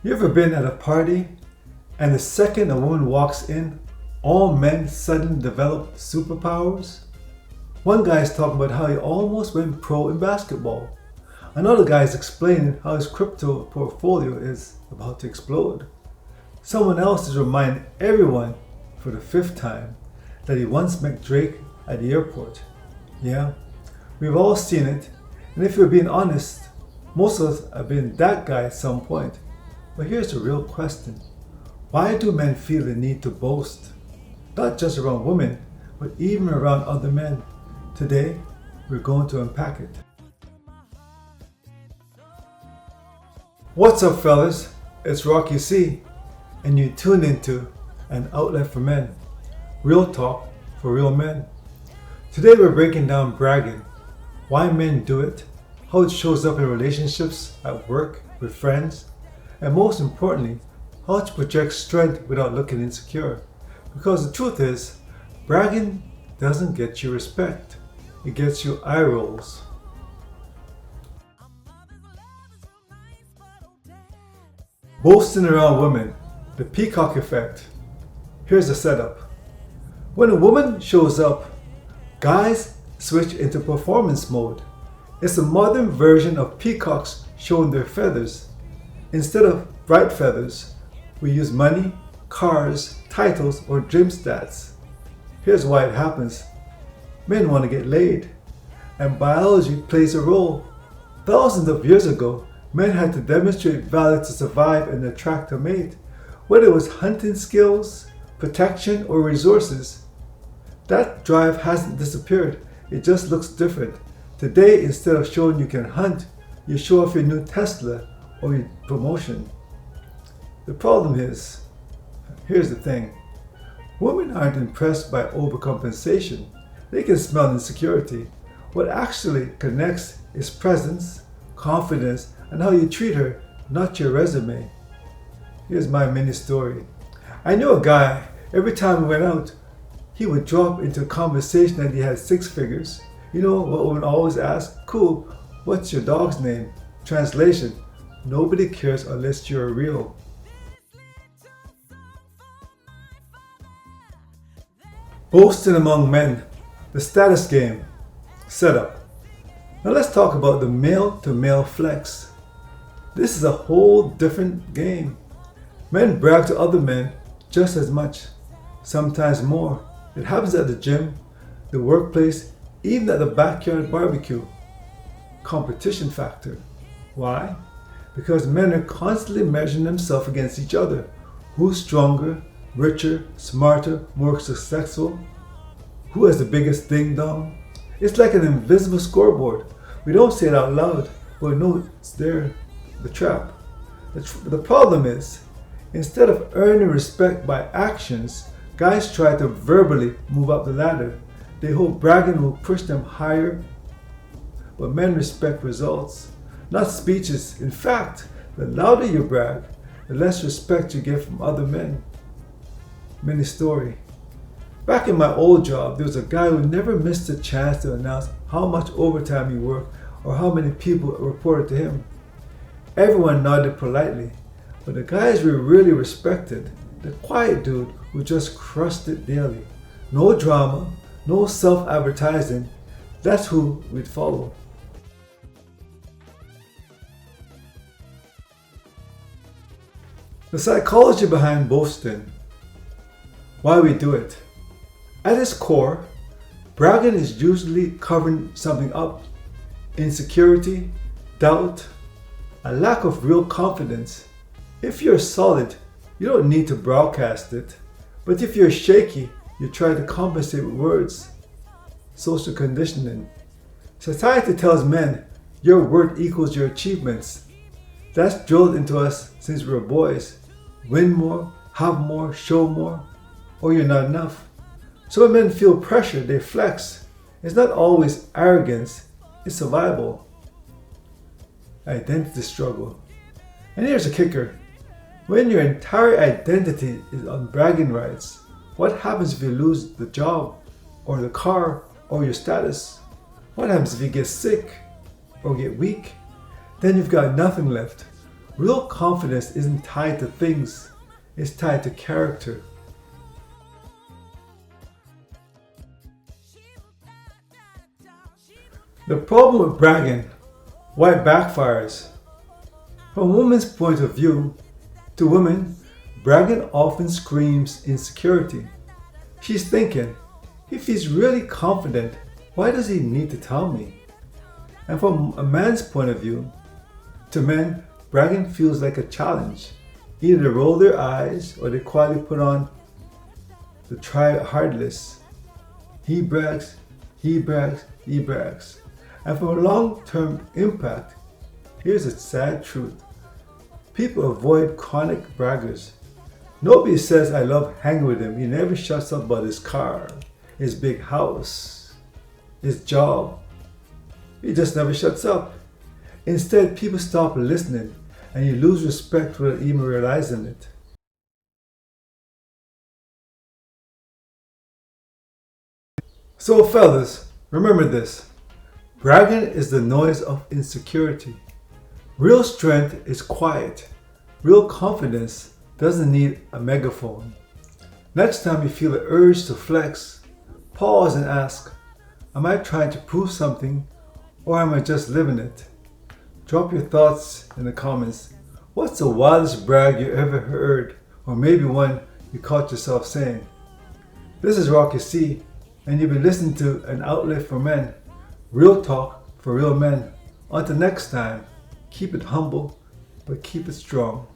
You ever been at a party and the second a woman walks in, all men suddenly develop superpowers? One guy is talking about how he almost went pro in basketball. Another guy is explaining how his crypto portfolio is about to explode. Someone else is reminding everyone for the fifth time that he once met Drake at the airport. Yeah, we've all seen it, and if you're being honest, most of us have been that guy at some point. But here's the real question. Why do men feel the need to boast? Not just around women, but even around other men. Today, we're going to unpack it. What's up, fellas? It's Rocky C, and you tune into An Outlet for Men. Real talk for real men. Today we're breaking down bragging, why men do it, how it shows up in relationships, at work, with friends, and most importantly, how to project strength without looking insecure. Because the truth is, bragging doesn't get you respect, it gets you eye rolls. Boasting around women, the peacock effect. Here's the setup. When a woman shows up, guys switch into performance mode. It's a modern version of peacocks showing their feathers. Instead of bright feathers, we use money, cars, titles, or gym stats. Here's why it happens. Men want to get laid, and biology plays a role. Thousands of years ago, men had to demonstrate value to survive and attract a mate, whether it was hunting skills, protection, or resources. That drive hasn't disappeared, it just looks different. Today, instead of showing you can hunt, you show off your new Tesla or your promotion. The problem is, here's the thing, women aren't impressed by overcompensation. They can smell insecurity. What actually connects is presence, confidence, and how you treat her, not your resume. Here's my mini story. I knew a guy, every time we went out, he would drop into a conversation that he had six figures. You know what women always ask? Cool, what's your dog's name? Translation, nobody cares unless you're real. Boasting among men, the status game, setup. Now let's talk about the male to male flex. This is a whole different game. Men brag to other men just as much, sometimes more. It happens at the gym, the workplace, even at the backyard barbecue. Competition factor. Why? Because men are constantly measuring themselves against each other. Who's stronger, richer, smarter, more successful? Who has the biggest ding dong? It's like an invisible scoreboard. We don't say it out loud, but we know it's there, the trap. The problem is, instead of earning respect by actions, guys try to verbally move up the ladder. They hope bragging will push them higher, but men respect results, not speeches. In fact, the louder you brag, the less respect you get from other men. Mini story. Back in my old job, there was a guy who never missed a chance to announce how much overtime he worked or how many people reported to him. Everyone nodded politely, but the guys we really respected, the quiet dude who just crushed it daily. No drama, no self-advertising, that's who we'd follow. The psychology behind boasting, why we do it. At its core, bragging is usually covering something up. Insecurity, doubt, a lack of real confidence. If you're solid, you don't need to broadcast it. But if you're shaky, you try to compensate with words. Social conditioning. Society tells men your worth equals your achievements. That's drilled into us since we were boys. Win more, have more, show more, or you're not enough. So when men feel pressure, they flex. It's not always arrogance, it's survival. Identity struggle. And here's a kicker. When your entire identity is on bragging rights, what happens if you lose the job, or the car, or your status? What happens if you get sick, or get weak? Then you've got nothing left. Real confidence isn't tied to things, it's tied to character. The problem with bragging, why it backfires. From a woman's point of view, to women, bragging often screams insecurity. She's thinking, if he's really confident, why does he need to tell me? And from a man's point of view, to men, bragging feels like a challenge. Either they roll their eyes or they quietly put on the try hard list. He brags, he brags, he brags. And for a long-term impact, here's a sad truth. People avoid chronic braggers. Nobody says, I love hanging with him. He never shuts up about his car, his big house, his job. He just never shuts up. Instead, people stop listening and you lose respect without even realizing it. So fellas, remember this. Bragging is the noise of insecurity. Real strength is quiet. Real confidence doesn't need a megaphone. Next time you feel the urge to flex, pause and ask, am I trying to prove something or am I just living it? Drop your thoughts in the comments. What's the wildest brag you ever heard, or maybe one you caught yourself saying? This is Rocky C, and you've been listening to An Outlet for Men. Real talk for real men. Until next time, keep it humble, but keep it strong.